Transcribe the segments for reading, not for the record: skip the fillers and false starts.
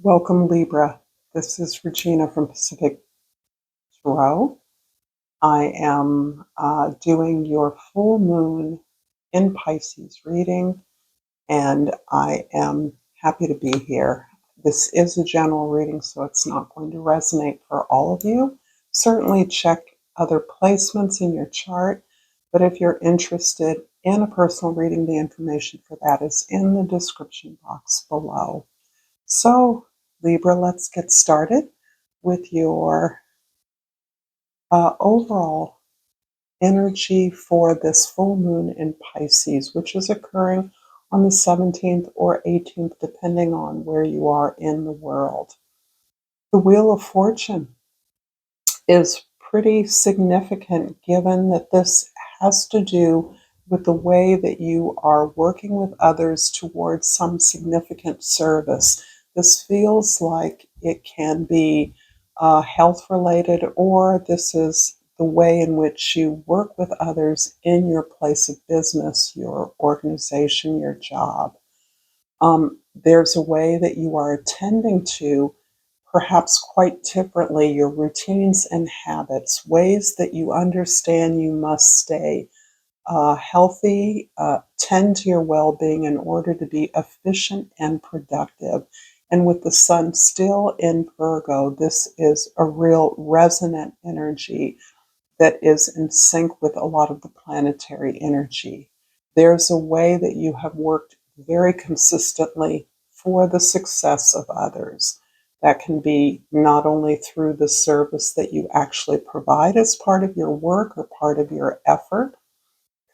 Welcome, Libra. This is Regina from Pacific Tarot. I am doing your full moon in Pisces reading, and I am happy to be here. This is a general reading, so it's not going to resonate for all of you. Certainly check other placements in your chart, but if you're interested in a personal reading, the information for that is in the description box below. So, Libra, let's get started with your overall energy for this full moon in Pisces, which is occurring on the 17th or 18th, depending on where you are in the world. The Wheel of Fortune is pretty significant given that this has to do with the way that you are working with others towards some significant service. This feels like it can be health related, or this is the way in which you work with others in your place of business, your organization, your job. There's a way that you are attending to, perhaps quite differently, your routines and habits, ways that you understand you must stay healthy, tend to your well-being in order to be efficient and productive. And with the sun still in Virgo, this is a real resonant energy that is in sync with a lot of the planetary energy. There's a way that you have worked very consistently for the success of others. That can be not only through the service that you actually provide as part of your work or part of your effort,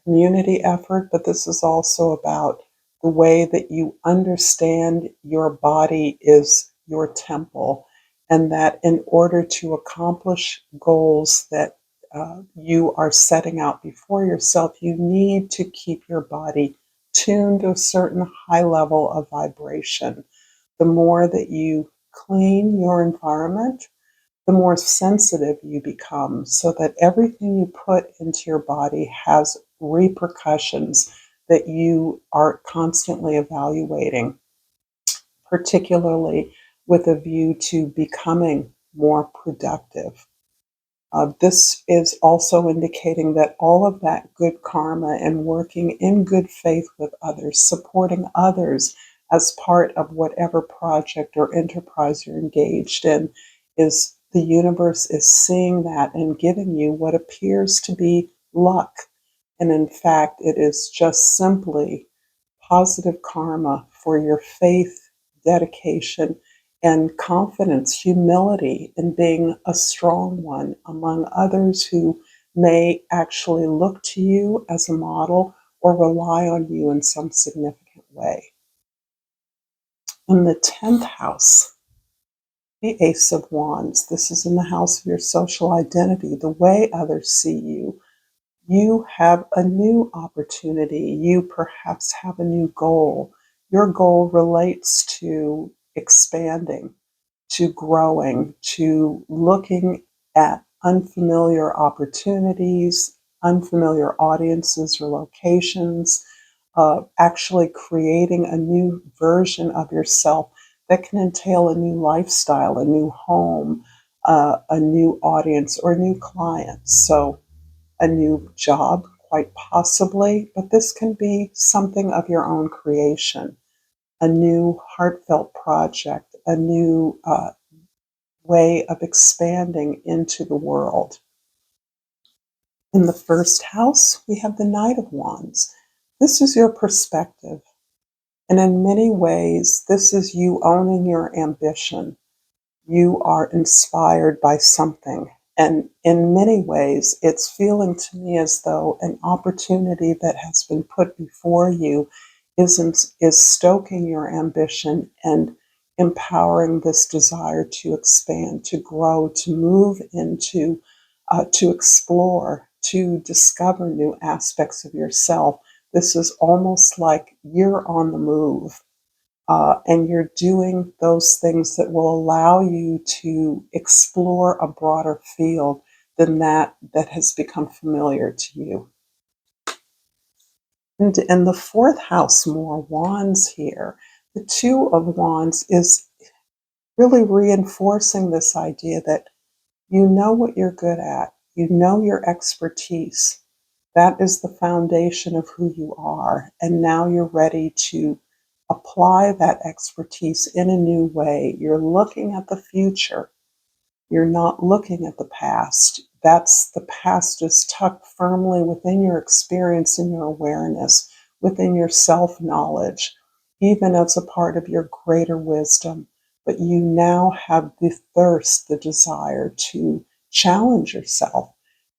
community effort, but this is also about the way that you understand your body is your temple, and that in order to accomplish goals that you are setting out before yourself, you need to keep your body tuned to a certain high level of vibration. The more that you clean your environment, the more sensitive you become, so that everything you put into your body has repercussions that you are constantly evaluating, particularly with a view to becoming more productive. This is also indicating that all of that good karma and working in good faith with others, supporting others as part of whatever project or enterprise you're engaged in, is the universe is seeing that and giving you what appears to be luck. And in fact, it is just simply positive karma for your faith, dedication, and confidence, humility in being a strong one among others who may actually look to you as a model or rely on you in some significant way. In the 10th house, the Ace of Wands, this is in the house of your social identity, the way others see you. You have a new opportunity. You perhaps have a new goal. Your goal relates to expanding, to growing, to looking at unfamiliar opportunities, unfamiliar audiences or locations, actually creating a new version of yourself that can entail a new lifestyle, a new home, a new audience, or new clients. So, a new job, quite possibly, but this can be something of your own creation, a new heartfelt project, a new way of expanding into the world. In the first house, we have the Knight of Wands. This is your perspective. And in many ways, this is you owning your ambition. You are inspired by something. And in many ways, it's feeling to me as though an opportunity that has been put before you is stoking your ambition and empowering this desire to expand, to grow, to move into, to explore, to discover new aspects of yourself. This is almost like you're on the move. And you're doing those things that will allow you to explore a broader field than that has become familiar to you. And in the fourth house, more wands here. The Two of Wands is really reinforcing this idea that you know what you're good at, you know your expertise. That is the foundation of who you are. And now you're ready to apply that expertise in a new way. You're looking at the future. You're not looking at the past. The past is tucked firmly within your experience and your awareness, within your self knowledge, even as a part of your greater wisdom. But you now have the thirst, the desire to challenge yourself,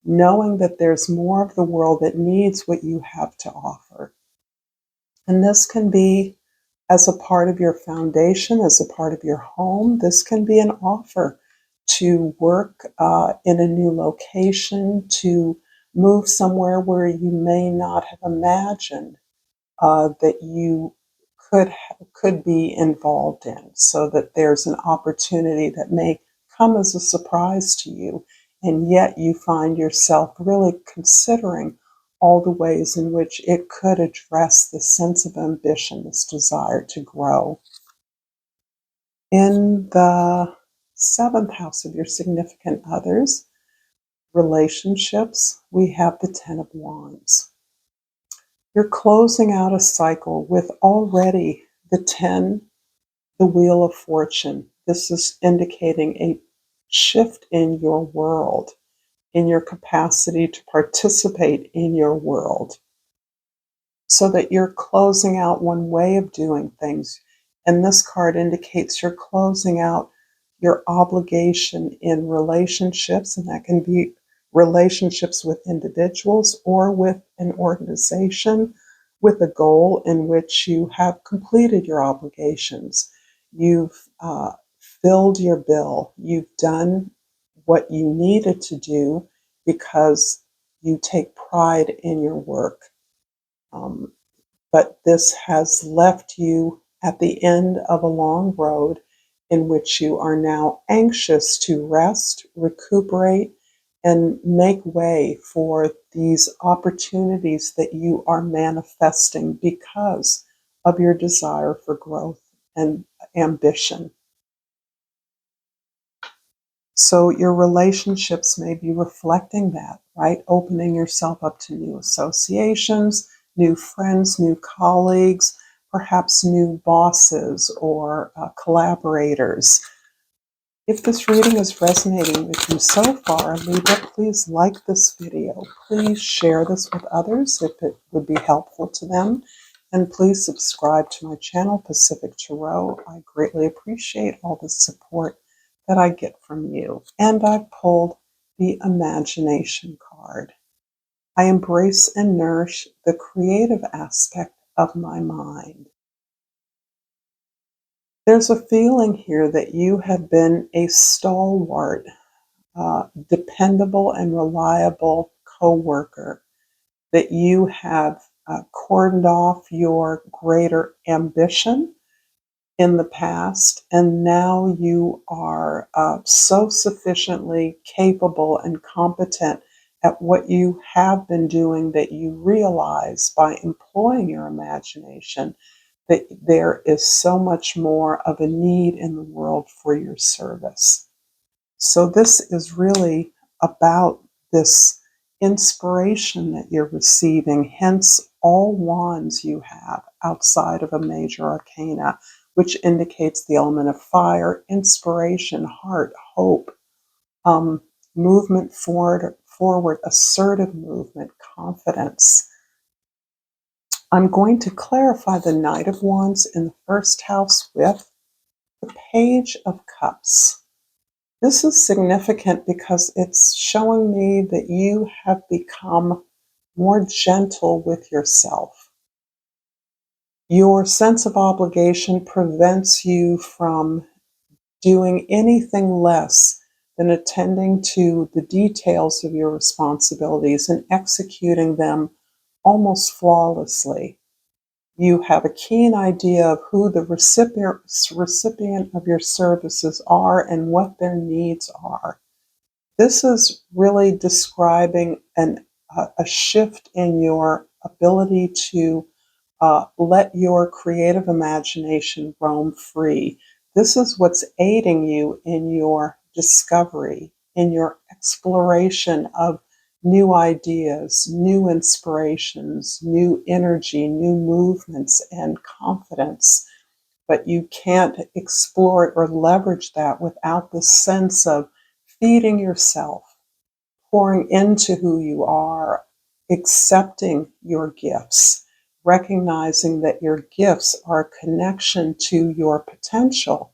knowing that there's more of the world that needs what you have to offer. And this can be as a part of your foundation, as a part of your home. This can be an offer to work in a new location, to move somewhere where you may not have imagined that you could be involved in, so that there's an opportunity that may come as a surprise to you, and yet you find yourself really considering all the ways in which it could address the sense of ambition, this desire to grow. In the seventh house of your significant others, relationships, we have the Ten of Wands. You're closing out a cycle with already the 10, the Wheel of Fortune. This is indicating a shift in your world, in your capacity to participate in your world, so that you're closing out one way of doing things. And this card indicates you're closing out your obligation in relationships, and that can be relationships with individuals or with an organization, with a goal in which you have completed your obligations. You've filled your bill. You've done what you needed to do because you take pride in your work. Um, but this has left you at the end of a long road in which you are now anxious to rest, recuperate, and make way for these opportunities that you are manifesting because of your desire for growth and ambition. So your relationships may be reflecting that, right? Opening yourself up to new associations, new friends, new colleagues, perhaps new bosses or collaborators. If this reading is resonating with you so far, Libra, please like this video. Please share this with others if it would be helpful to them. And please subscribe to my channel, Pacific Tarot. I greatly appreciate all the support that I get from you. And I pulled the Imagination card. I embrace and nourish the creative aspect of my mind. There's a feeling here that you have been a stalwart, dependable and reliable co-worker, that you have cordoned off your greater ambition in the past, and now you are so sufficiently capable and competent at what you have been doing that you realize by employing your imagination that there is so much more of a need in the world for your service. So this is really about this inspiration that you're receiving, hence all wands you have outside of a major arcana, which indicates the element of fire, inspiration, heart, hope, movement forward, assertive movement, confidence. I'm going to clarify the Knight of Wands in the first house with the Page of Cups. This is significant because it's showing me that you have become more gentle with yourself. Your sense of obligation prevents you from doing anything less than attending to the details of your responsibilities and executing them almost flawlessly. You have a keen idea of who the recipient of your services are and what their needs are. This is really describing a shift in your ability to let your creative imagination roam free, This is what's aiding you in your discovery, in your exploration of new ideas, new inspirations, new energy, new movements, and confidence. But you can't explore it or leverage that without the sense of feeding yourself, pouring into who you are, accepting your gifts, recognizing that your gifts are a connection to your potential,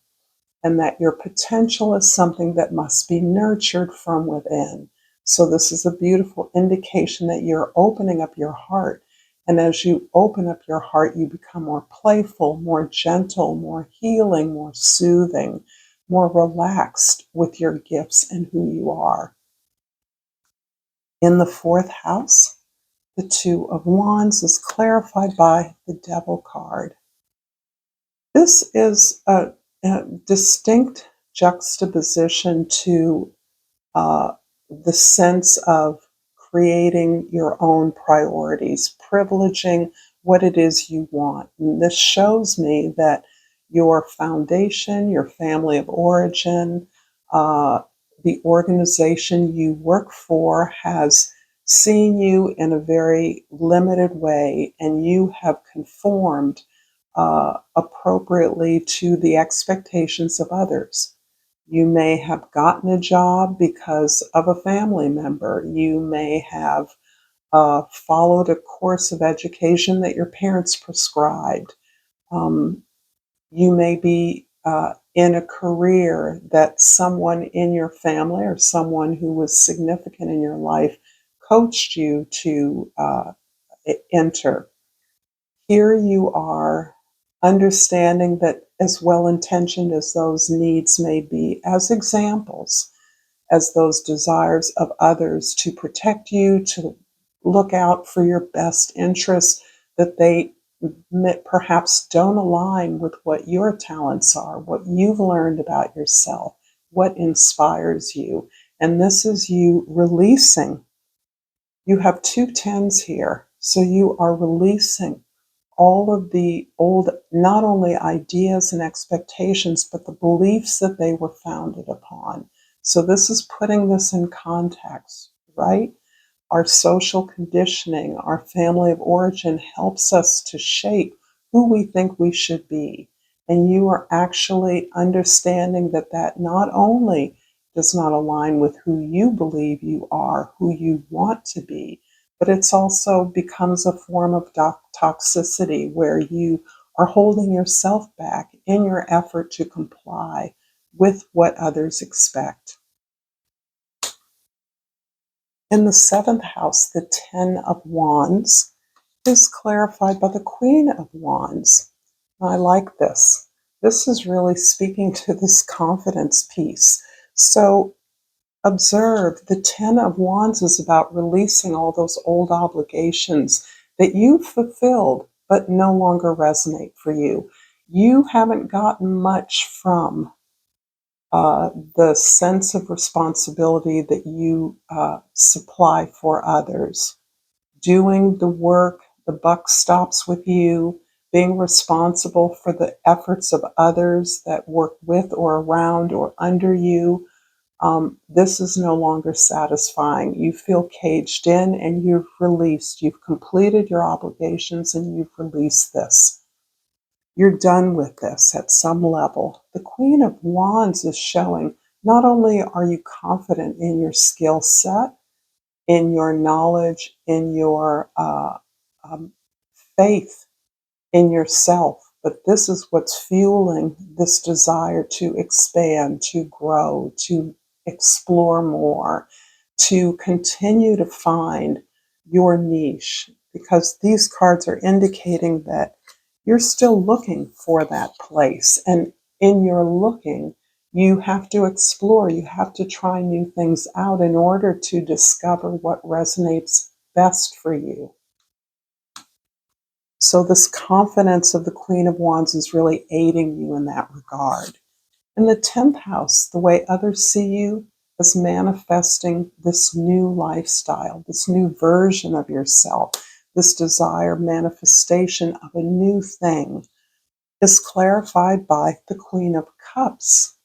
and that your potential is something that must be nurtured from within. So, this is a beautiful indication that you're opening up your heart. And as you open up your heart, you become more playful, more gentle, more healing, more soothing, more relaxed with your gifts and who you are. In the fourth house, the Two of Wands is clarified by the Devil card. This is a distinct juxtaposition to uh, the sense of creating your own priorities, privileging what it is you want. And this shows me that your foundation, your family of origin, uh, the organization you work for has seen you in a very limited way, and you have conformed appropriately to the expectations of others. You may have gotten a job because of a family member. You may have followed a course of education that your parents prescribed. Um, you may be in a career that someone in your family or someone who was significant in your life coached you to enter. Here you are, understanding that as well intentioned as those needs may be, as examples, as those desires of others to protect you, to look out for your best interests, that they perhaps don't align with what your talents are, what you've learned about yourself, what inspires you. And this is you releasing. You have two tens here, so you are releasing all of the old, not only ideas and expectations, but the beliefs that they were founded upon. So this is putting this in context, right? Our social conditioning, our family of origin helps us to shape who we think we should be. And you are actually understanding that that not only does not align with who you believe you are, who you want to be, but it's also becomes a form of toxicity where you are holding yourself back in your effort to comply with what others expect. In the seventh house, the Ten of Wands is clarified by the Queen of Wands. I like this. This is really speaking to this confidence piece. So observe, the Ten of Wands is about releasing all those old obligations that you've fulfilled but no longer resonate for you. You haven't gotten much from the sense of responsibility that you supply for others. Doing the work, the buck stops with you, being responsible for the efforts of others that work with or around or under you. This is no longer satisfying. You feel caged in and you've released. You've completed your obligations and you've released this. You're done with this at some level. The Queen of Wands is showing not only are you confident in your skill set, in your knowledge, in your um, faith in yourself, but this is what's fueling this desire to expand, to grow, to explore more, to continue to find your niche, because these cards are indicating that you're still looking for that place. And in your looking, you have to explore, you have to try new things out in order to discover what resonates best for you. So, this confidence of the Queen of Wands is really aiding you in that regard. In the 10th house, the way others see you is manifesting this new lifestyle, this new version of yourself, this desire manifestation of a new thing. is clarified by the Queen of Cups.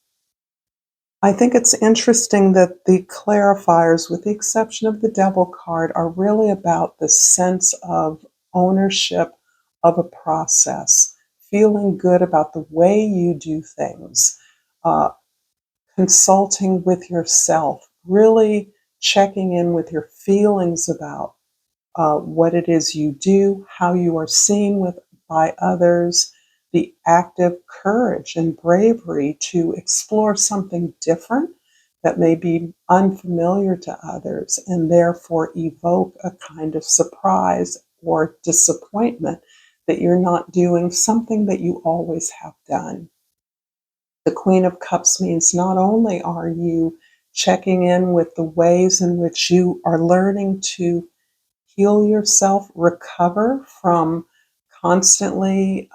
I think it's interesting that the clarifiers, with the exception of the Devil card, are really about the sense of ownership of a process, feeling good about the way you do things, uh, consulting with yourself, really checking in with your feelings about what it is you do, how you are seen with by others, the active courage and bravery to explore something different that may be unfamiliar to others and therefore evoke a kind of surprise or disappointment that you're not doing something that you always have done. The Queen of Cups means not only are you checking in with the ways in which you are learning to heal yourself, recover from constantly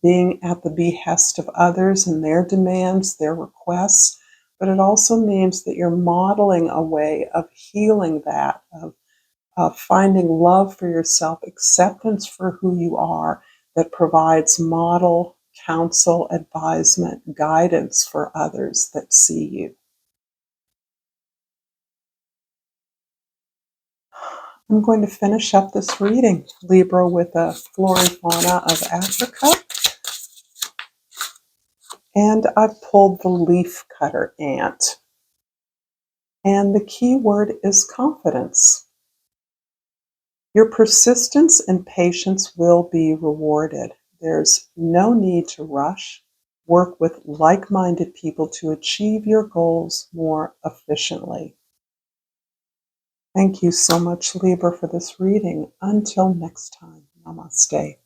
being at the behest of others and their demands, their requests, but it also means that you're modeling a way of healing that, of finding love for yourself, acceptance for who you are, that provides model, counsel, advisement, guidance for others that see you. I'm going to finish up this reading, Libra, with a flora and fauna of Africa. And I've pulled the leaf cutter ant. And the key word is confidence. Your persistence and patience will be rewarded. There's no need to rush. Work with like-minded people to achieve your goals more efficiently. Thank you so much, Libra, for this reading. Until next time, namaste.